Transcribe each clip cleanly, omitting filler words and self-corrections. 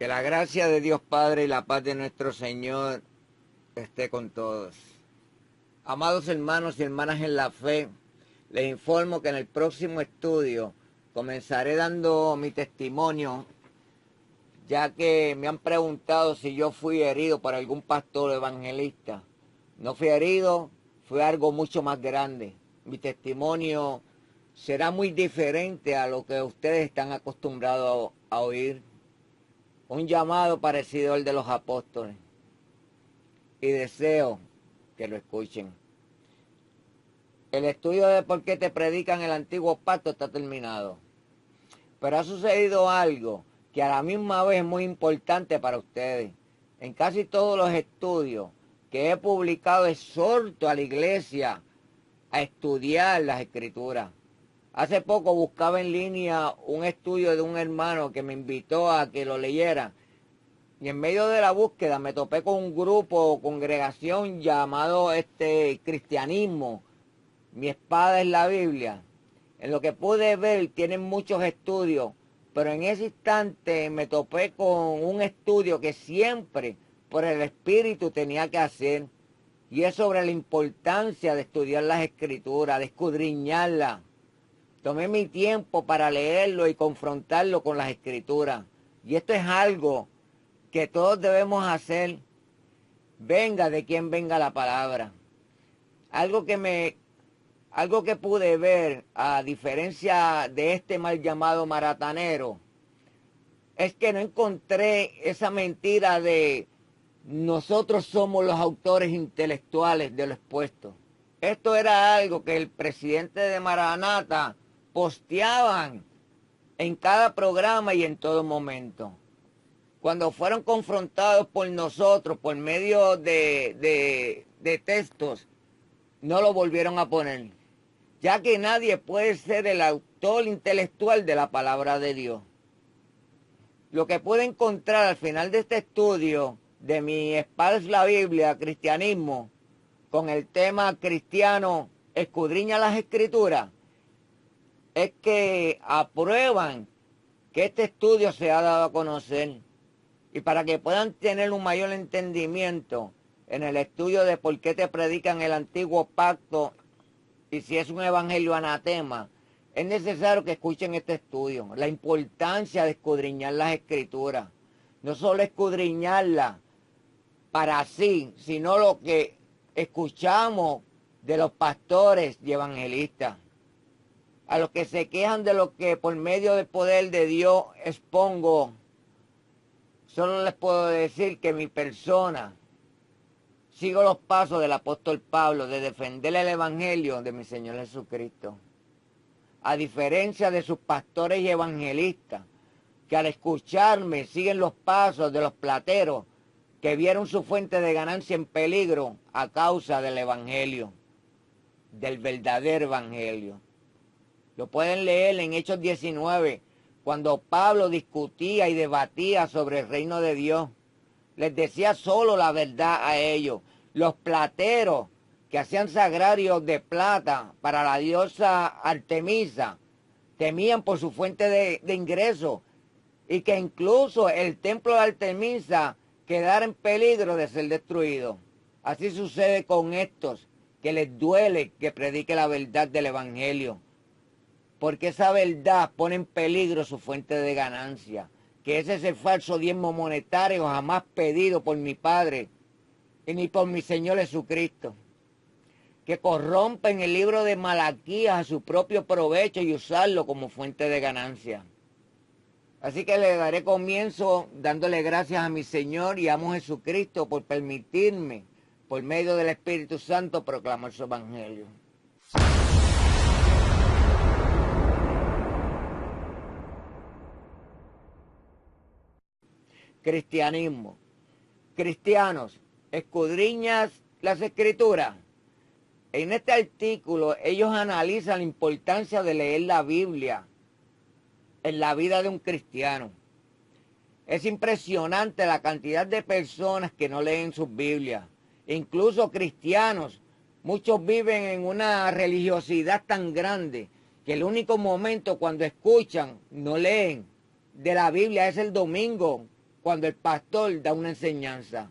Que la gracia de Dios Padre y la paz de nuestro Señor esté con todos. Amados hermanos y hermanas en la fe, les informo que en el próximo estudio comenzaré dando mi testimonio, ya que me han preguntado si yo fui herido por algún pastor evangelista. No fui herido, fue algo mucho más grande. Mi testimonio será muy diferente a lo que ustedes están acostumbrados a oír. Un llamado parecido al de los apóstoles. Y deseo que lo escuchen. El estudio de por qué te predican el antiguo pacto está terminado. Pero ha sucedido algo que a la misma vez es muy importante para ustedes. En casi todos los estudios que he publicado exhorto a la iglesia a estudiar las escrituras. Hace poco buscaba en línea un estudio de un hermano que me invitó a que lo leyera. Y en medio de la búsqueda me topé con un grupo o congregación llamado cristianismo. Mi espada es la Biblia. En lo que pude ver tienen muchos estudios, pero en ese instante me topé con un estudio que siempre por el Espíritu tenía que hacer. Y es sobre la importancia de estudiar las escrituras, de escudriñarlas. Tomé mi tiempo para leerlo y confrontarlo con las escrituras. Y esto es algo que todos debemos hacer, venga de quien venga la palabra. Algo que pude ver, a diferencia de este mal llamado maratanero, es que no encontré esa mentira de nosotros somos los autores intelectuales de lo expuesto. Esto era algo que el presidente de Maranata posteaban en cada programa y en todo momento. Cuando fueron confrontados por nosotros por medio de textos, no lo volvieron a poner, ya que nadie puede ser el autor intelectual de la palabra de Dios. Lo que pude encontrar al final de este estudio de mi espada es la Biblia, cristianismo, con el tema cristiano, escudriña las escrituras, es que aprueban que este estudio se ha dado a conocer. Y para que puedan tener un mayor entendimiento en el estudio de por qué te predican el antiguo pacto y si es un evangelio anatema, es necesario que escuchen este estudio. La importancia de escudriñar las escrituras. No solo escudriñarlas para sí, sino lo que escuchamos de los pastores y evangelistas. A los que se quejan de lo que por medio del poder de Dios expongo, solo les puedo decir que mi persona sigo los pasos del apóstol Pablo de defender el evangelio de mi Señor Jesucristo. A diferencia de sus pastores y evangelistas, que al escucharme siguen los pasos de los plateros que vieron su fuente de ganancia en peligro a causa del evangelio, del verdadero evangelio. Lo pueden leer en Hechos 19, cuando Pablo discutía y debatía sobre el reino de Dios. Les decía solo la verdad a ellos. Los plateros que hacían sagrarios de plata para la diosa Artemisa temían por su fuente de ingreso y que incluso el templo de Artemisa quedara en peligro de ser destruido. Así sucede con estos que les duele que predique la verdad del evangelio, porque esa verdad pone en peligro su fuente de ganancia, que ese es el falso diezmo monetario jamás pedido por mi Padre y ni por mi Señor Jesucristo, que corrompen el libro de Malaquías a su propio provecho y usarlo como fuente de ganancia. Así que le daré comienzo dándole gracias a mi Señor y amo Jesucristo por permitirme, por medio del Espíritu Santo, proclamar su evangelio. Cristianismo. Cristianos, ¿escudriñas las escrituras? En este artículo ellos analizan la importancia de leer la Biblia en la vida de un cristiano. Es impresionante la cantidad de personas que no leen sus Biblias, incluso cristianos. Muchos viven en una religiosidad tan grande que el único momento cuando escuchan, no leen de la Biblia es el domingo, cuando el pastor da una enseñanza.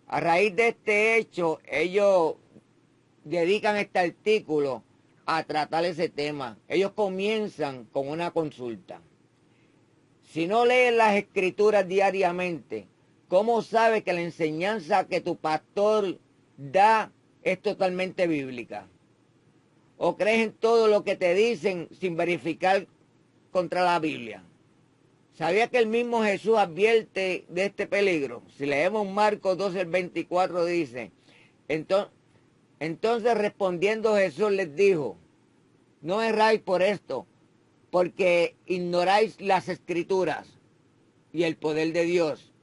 A raíz de este hecho, ellos dedican este artículo a tratar ese tema. Ellos comienzan con una consulta. Si no lees las escrituras diariamente, ¿cómo sabes que la enseñanza que tu pastor da es totalmente bíblica? ¿O crees en todo lo que te dicen sin verificar contra la Biblia? ¿Sabías que el mismo Jesús advierte de este peligro? Si leemos Marcos 12, el 24 dice, entonces respondiendo Jesús les dijo, no erráis por esto, porque ignoráis las escrituras y el poder de Dios.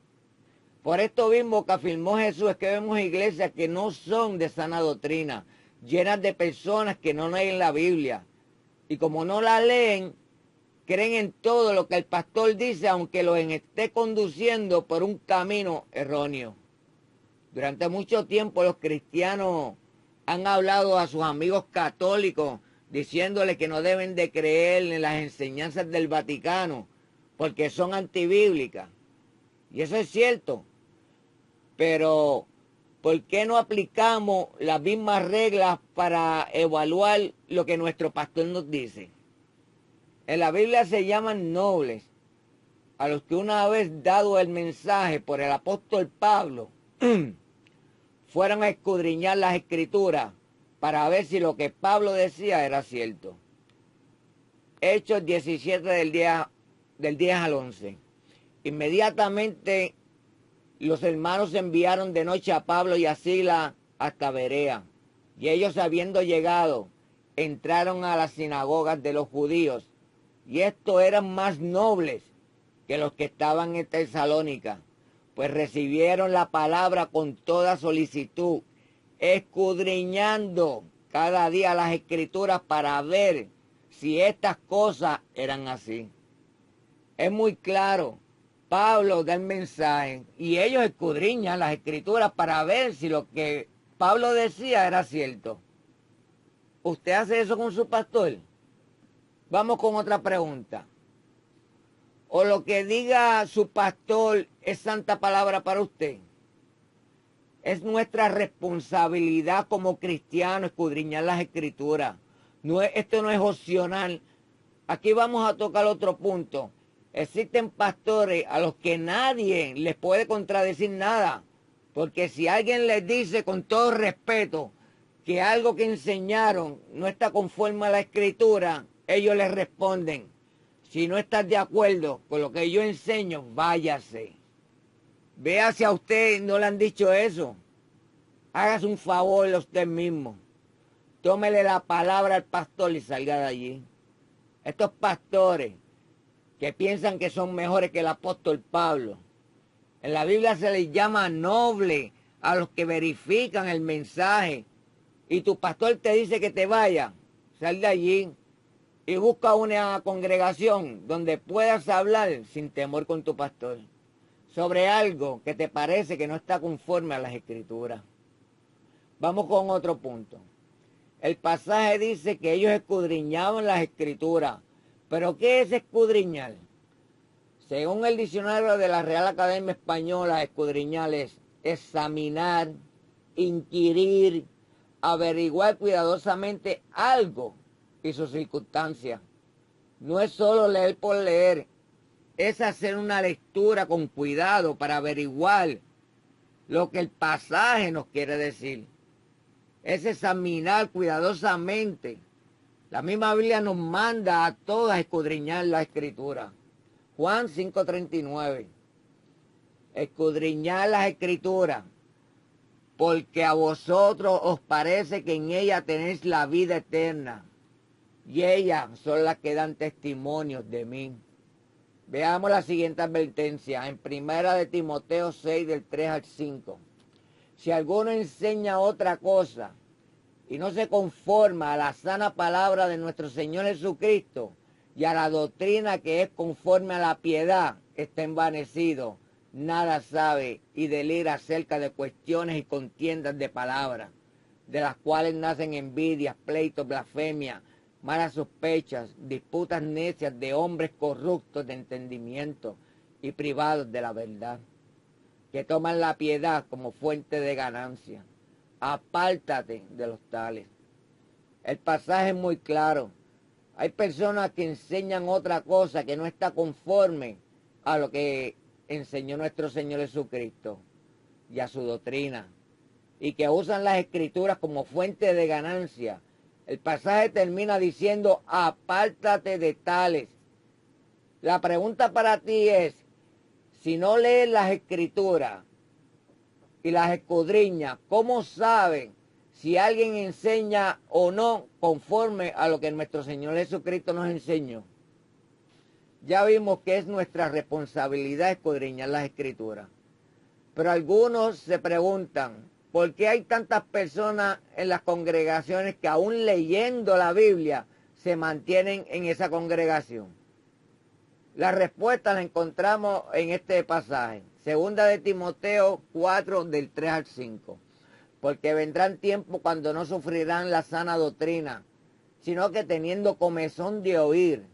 Por esto mismo que afirmó Jesús es que vemos iglesias que no son de sana doctrina, llenas de personas que no leen la Biblia. Y como no la leen, creen en todo lo que el pastor dice, aunque los esté conduciendo por un camino erróneo. Durante mucho tiempo los cristianos han hablado a sus amigos católicos diciéndoles que no deben de creer en las enseñanzas del Vaticano porque son antibíblicas. Y eso es cierto. Pero, ¿por qué no aplicamos las mismas reglas para evaluar lo que nuestro pastor nos dice? En la Biblia se llaman nobles a los que una vez dado el mensaje por el apóstol Pablo, fueron a escudriñar las escrituras para ver si lo que Pablo decía era cierto. Hechos 17 del 10 al 11. Inmediatamente los hermanos enviaron de noche a Pablo y a Silas hasta Berea. Y ellos, habiendo llegado, entraron a las sinagogas de los judíos. Y estos eran más nobles que los que estaban en Tesalónica, pues recibieron la palabra con toda solicitud, escudriñando cada día las escrituras para ver si estas cosas eran así. Es muy claro, Pablo da el mensaje y ellos escudriñan las escrituras para ver si lo que Pablo decía era cierto. ¿Usted hace eso con su pastor? Vamos con otra pregunta. ¿O lo que diga su pastor es santa palabra para usted? Es nuestra responsabilidad como cristianos escudriñar las escrituras. Esto no es opcional. Aquí vamos a tocar otro punto. Existen pastores a los que nadie les puede contradecir nada. Porque si alguien les dice con todo respeto que algo que enseñaron no está conforme a la escritura, ellos les responden, si no estás de acuerdo con lo que yo enseño, váyase. Vea si a usted no le han dicho eso. Hágase un favor a usted mismo. Tómele la palabra al pastor y salga de allí. Estos pastores que piensan que son mejores que el apóstol Pablo. En la Biblia se les llama noble a los que verifican el mensaje. Y tu pastor te dice que te vaya, sal de allí y busca una congregación donde puedas hablar sin temor con tu pastor sobre algo que te parece que no está conforme a las escrituras. Vamos con otro punto. El pasaje dice que ellos escudriñaban las escrituras. ¿Pero qué es escudriñar? Según el diccionario de la Real Academia Española, escudriñar es examinar, inquirir, averiguar cuidadosamente algo y sus circunstancias. No es solo leer por leer, es hacer una lectura con cuidado para averiguar lo que el pasaje nos quiere decir. Es examinar cuidadosamente. La misma Biblia nos manda a todos a escudriñar la escritura. Juan 5:39. Escudriñar las escrituras, porque a vosotros os parece que en ella tenéis la vida eterna, y ellas son las que dan testimonios de mí. Veamos la siguiente advertencia, en 1 de Timoteo 6, del 3 al 5. Si alguno enseña otra cosa y no se conforma a la sana palabra de nuestro Señor Jesucristo y a la doctrina que es conforme a la piedad, está envanecido, nada sabe y delira acerca de cuestiones y contiendas de palabras, de las cuales nacen envidias, pleitos, blasfemias, malas sospechas, disputas necias de hombres corruptos de entendimiento, y privados de la verdad, que toman la piedad como fuente de ganancia. Apártate de los tales. El pasaje es muy claro. Hay personas que enseñan otra cosa que no está conforme a lo que enseñó nuestro Señor Jesucristo y a su doctrina, y que usan las escrituras como fuente de ganancia. El pasaje termina diciendo, apártate de tales. La pregunta para ti es, si no lees las escrituras y las escudriñas, ¿cómo sabes si alguien enseña o no conforme a lo que nuestro Señor Jesucristo nos enseñó? Ya vimos que es nuestra responsabilidad escudriñar las escrituras. Pero algunos se preguntan, ¿por qué hay tantas personas en las congregaciones que aún leyendo la Biblia se mantienen en esa congregación? La respuesta la encontramos en este pasaje, segunda de Timoteo 4, del 3 al 5. Porque vendrán tiempos cuando no sufrirán la sana doctrina, sino que teniendo comezón de oír,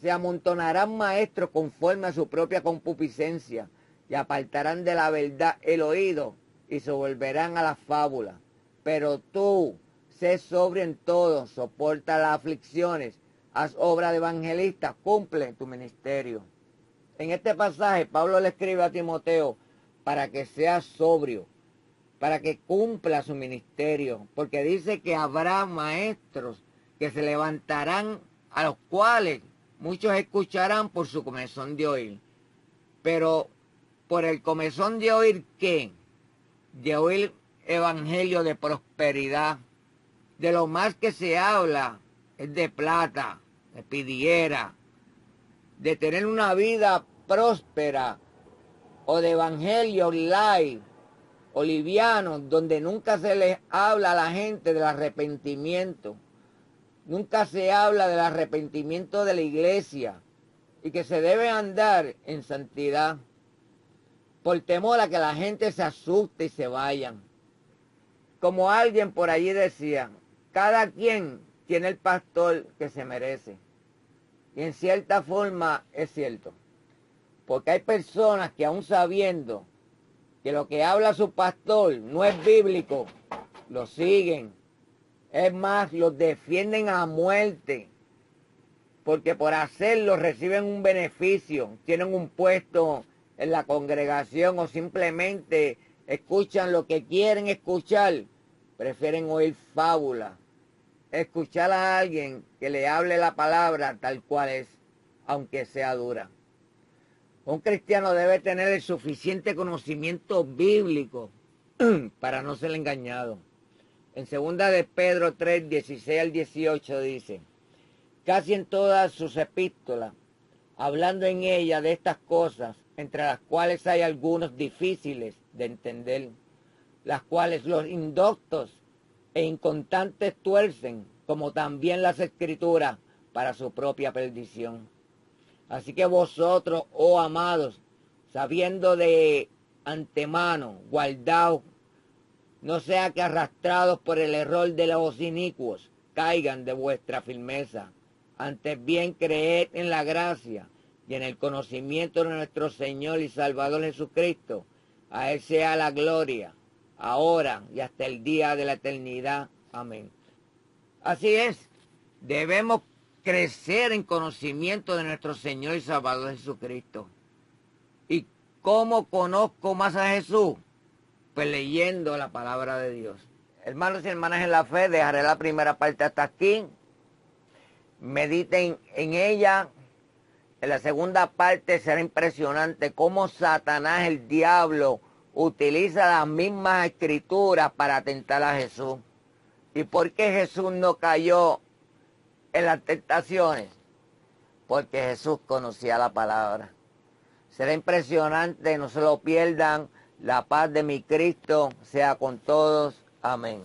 se amontonarán maestros conforme a su propia concupiscencia, y apartarán de la verdad el oído, y se volverán a las fábulas. Pero tú, sé sobrio en todo, soporta las aflicciones, haz obra de evangelista, cumple tu ministerio. En este pasaje, Pablo le escribe a Timoteo para que sea sobrio, para que cumpla su ministerio, porque dice que habrá maestros que se levantarán, a los cuales muchos escucharán por su comezón de oír. Pero por el comezón de oír, ¿qué? De oír evangelio de prosperidad. De lo más que se habla es de plata, de pidiera, de tener una vida próspera, o de evangelio live o liviano, donde nunca se les habla a la gente del arrepentimiento. Nunca se habla del arrepentimiento de la iglesia y que se debe andar en santidad por temor a que la gente se asuste y se vayan. Como alguien por allí decía, cada quien tiene el pastor que se merece. Y en cierta forma es cierto. Porque hay personas que aún sabiendo que lo que habla su pastor no es bíblico, lo siguen. Es más, los defienden a muerte, porque por hacerlo reciben un beneficio, tienen un puesto en la congregación o simplemente escuchan lo que quieren escuchar. Prefieren oír fábulas, escuchar a alguien que le hable la palabra tal cual es, aunque sea dura. Un cristiano debe tener el suficiente conocimiento bíblico para no ser engañado. En segunda de Pedro 3, 16 al 18 dice, casi en todas sus epístolas, hablando en ella de estas cosas, entre las cuales hay algunos difíciles de entender, las cuales los indoctos e inconstantes tuercen, como también las escrituras, para su propia perdición. Así que vosotros, oh amados, sabiendo de antemano, guardaos, no sea que arrastrados por el error de los inicuos, caigan de vuestra firmeza. Antes bien creed en la gracia y en el conocimiento de nuestro Señor y Salvador Jesucristo. A Él sea la gloria, ahora y hasta el día de la eternidad. Amén. Así es, debemos crecer en conocimiento de nuestro Señor y Salvador Jesucristo. ¿Y cómo conozco más a Jesús? Pues leyendo la palabra de Dios. Hermanos y hermanas en la fe, dejaré la primera parte hasta aquí. Mediten en ella. En la segunda parte será impresionante cómo Satanás, el diablo, utiliza las mismas escrituras para tentar a Jesús. ¿Y por qué Jesús no cayó en las tentaciones? Porque Jesús conocía la palabra. Será impresionante, no se lo pierdan. La paz de mi Cristo sea con todos. Amén.